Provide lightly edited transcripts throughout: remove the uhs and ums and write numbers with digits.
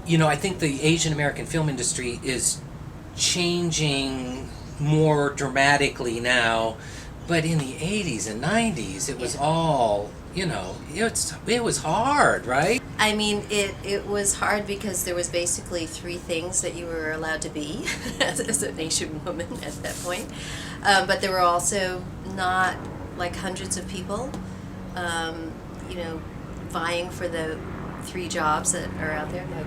I think the Asian American film industry is changing more dramatically now, but in the 80s and 90s, it was all, it was hard, right? I mean, it was hard because there was basically three things that you were allowed to be as an Asian woman at that point. But there were also not like hundreds of people, vying for the three jobs that are out there, like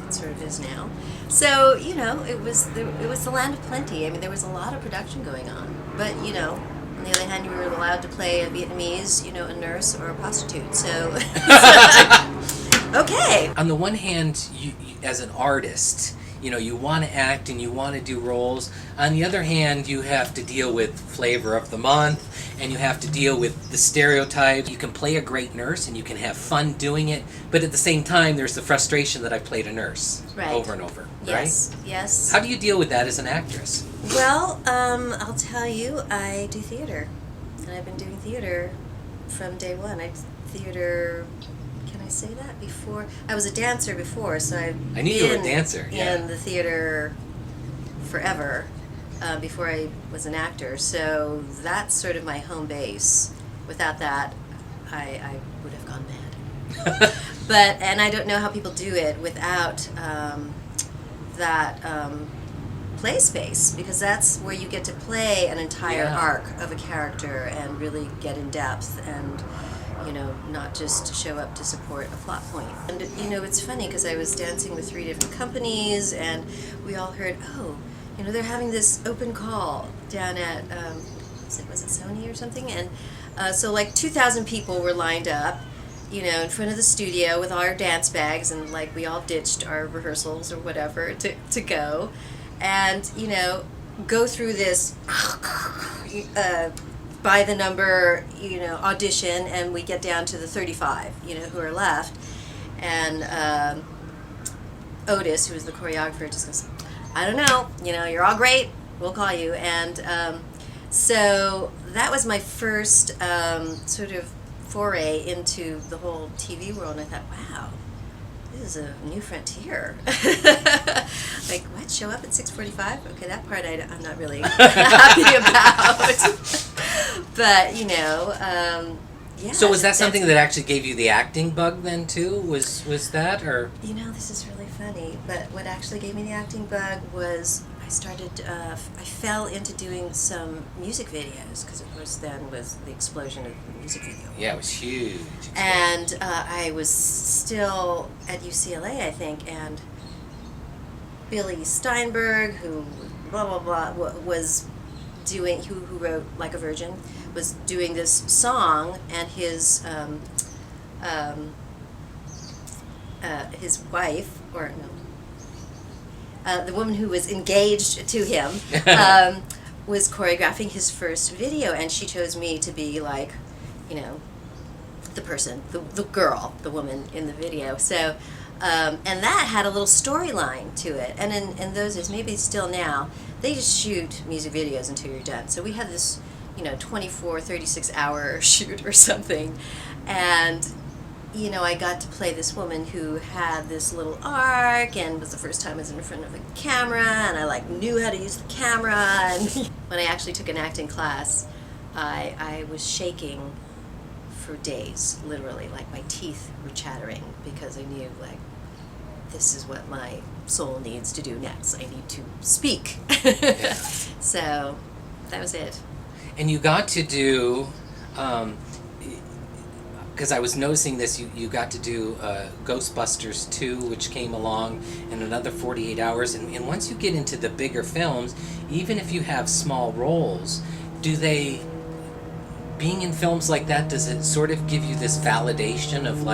it sort of is now. So, it was the land of plenty. I mean, there was a lot of production going on. But, on the other hand, you were allowed to play a Vietnamese, a nurse or a prostitute. So, okay. On the one hand, you as an artist, you want to act and you want to do roles. On the other hand, you have to deal with flavor of the month, and you have to deal with the stereotypes. You can play a great nurse and you can have fun doing it, but at the same time, there's the frustration that I've played a nurse over and over, yes, right? Yes. How do you deal with that as an actress? Well, I'll tell you, I do theater, and I've been doing theater from day one. Can I say that? Before I was a dancer before, so I knew you were a dancer. Yeah. In the theater forever, before I was an actor. So that's sort of my home base. Without that, I would have gone mad. And I don't know how people do it without that play space, because that's where you get to play an entire arc of a character and really get in depth and not just show up to support a plot point. And it's funny because I was dancing with 3 different companies, and we all heard, they're having this open call down at was it Sony or something, and so like 2,000 people were lined up, in front of the studio with our dance bags, and like we all ditched our rehearsals or whatever to go, and go through this by the number, audition, and we get down to the 35, who are left. And Otis, who was the choreographer, just goes, I don't know, you're all great, we'll call you. And so that was my first sort of foray into the whole TV world, and I thought, wow, this is a new frontier. Like, what? Show up at 6:45? Okay, that part I'm not really happy about. But yeah. So was that something that actually gave you the acting bug then too? Was that, or? This is really funny. But what actually gave me the acting bug was I fell into doing some music videos, because of course then was the explosion of the music video. Yeah, it was huge. And I was still at UCLA, I think, and Billy Steinberg, who blah blah blah was doing, who wrote Like a Virgin, was doing this song, and his wife, or no, the woman who was engaged to him was choreographing his first video, and she chose me to be like, the person, the girl, the woman in the video. So, and that had a little storyline to it. And in those days, maybe still now, they just shoot music videos until you're done. So we had this, 24, 36-hour shoot or something. And, I got to play this woman who had this little arc, and was the first time I was in front of a camera, and I knew how to use the camera. And when I actually took an acting class, I was shaking for days, literally, like my teeth were chattering, because I knew, this is what my soul needs to do next. I need to speak. Yeah. So that was it. And you got to do, because I was noticing this, you got to do GHOSTBUSTERS II, which came along in another 48 hours. And once you get into the bigger films, even if you have small roles, being in films like that, does it sort of give you this validation of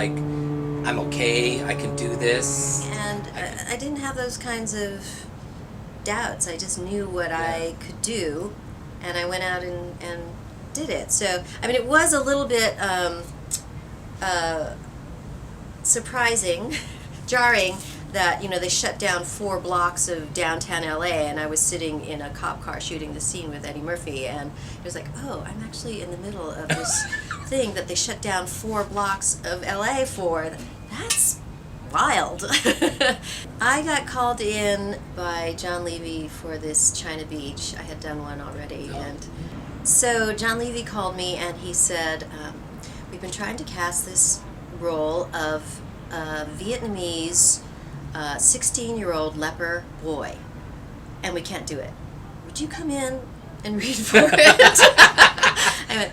I'm okay, I can do this? And I didn't have those kinds of doubts. I just knew what I could do, and I went out and did it. So, it was a little bit surprising, jarring, that they shut down 4 blocks of downtown LA, and I was sitting in a cop car shooting the scene with Eddie Murphy, and it was like, oh, I'm actually in the middle of this thing that they shut down 4 blocks of LA for. That's wild. I got called in by John Levy for this China Beach. I had done one already. Oh. And so John Levy called me and he said, we've been trying to cast this role of a Vietnamese 16-year-old leper boy, and we can't do it. Would you come in and read for it? I went,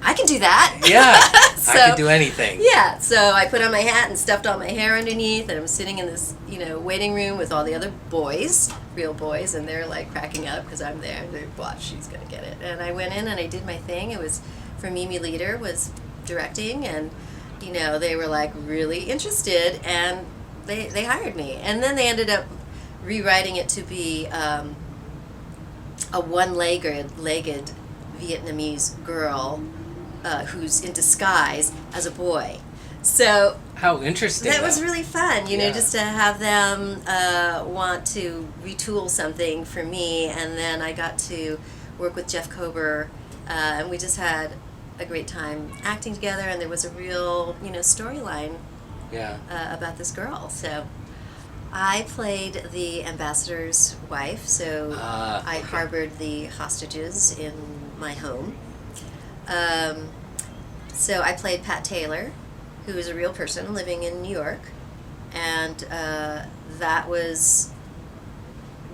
I can do that. Yeah, So, I can do anything. yeah, so I put on my hat and stuffed all my hair underneath, and I'm sitting in this, waiting room with all the other boys, real boys, and they're like cracking up because I'm there. They're, watch, she's gonna get it. And I went in and I did my thing. It was for Mimi Leader was directing, and they were like really interested, and they hired me. And then they ended up rewriting it to be a one-legged Vietnamese girl who's in disguise as a boy. So How interesting. that was really fun, Yeah. just to have them want to retool something for me. And then I got to work with Jeff Kober, and we just had a great time acting together, and there was a real, storyline Yeah. about this girl. So I played the ambassador's wife, so I okay. harbored the hostages in my home. So I played Pat Taylor, who is a real person living in New York, and that was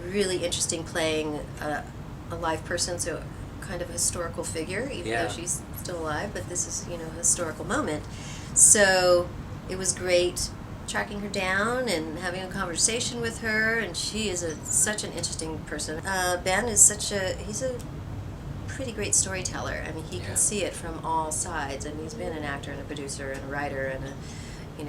really interesting, playing a live person, so kind of a historical figure, even Yeah. though she's still alive, but this is, a historical moment. So it was great tracking her down and having a conversation with her, and she is such an interesting person. Ben is he's a pretty great storyteller. I mean, he Yeah. can see it from all sides, and he's been an actor and a producer and a writer and you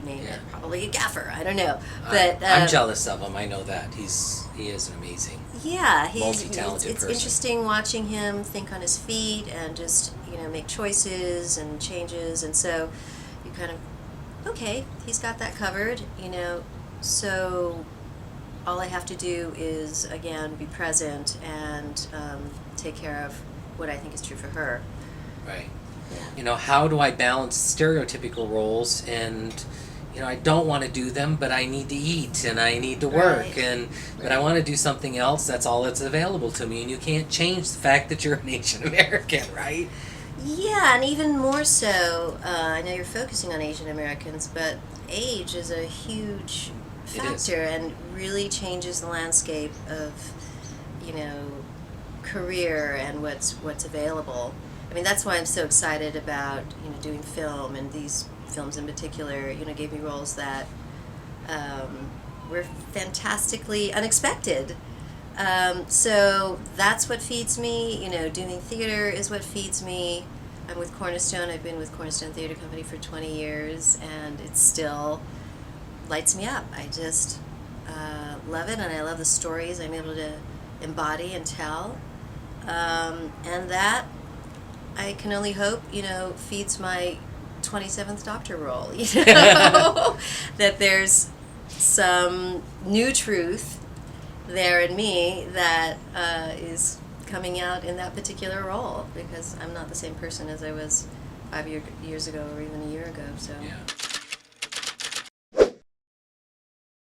name Yeah. it, probably a gaffer, I don't know. But I'm jealous of him. I know that he is amazing. yeah, Multi-talented it's person. interesting watching him think on his feet and just make choices and changes, and so you kind of, okay, he's got that covered, so all I have to do is, again, be present and take care of what I think is true for her. Right. Yeah. How do I balance stereotypical roles, and I don't want to do them, but I need to eat and I need to work, Right. but I want to do something else. That's all that's available to me, and you can't change the fact that you're an Asian American, right? Yeah, and even more so, I know you're focusing on Asian Americans, but age is a huge It is. factor and really changes the landscape of, career and what's available. I mean, that's why I'm so excited about, doing film, and these films in particular, gave me roles that were fantastically unexpected. So that's what feeds me. Doing theater is what feeds me. I'm with Cornerstone. I've been with Cornerstone Theater Company for 20 years, and it still lights me up. I just love it, and I love the stories I'm able to embody and tell. And that, I can only hope, feeds my 27th Doctor role, that there's some new truth there in me that is coming out in that particular role, because I'm not the same person as I was 5 years ago or even a year ago. So. Yeah.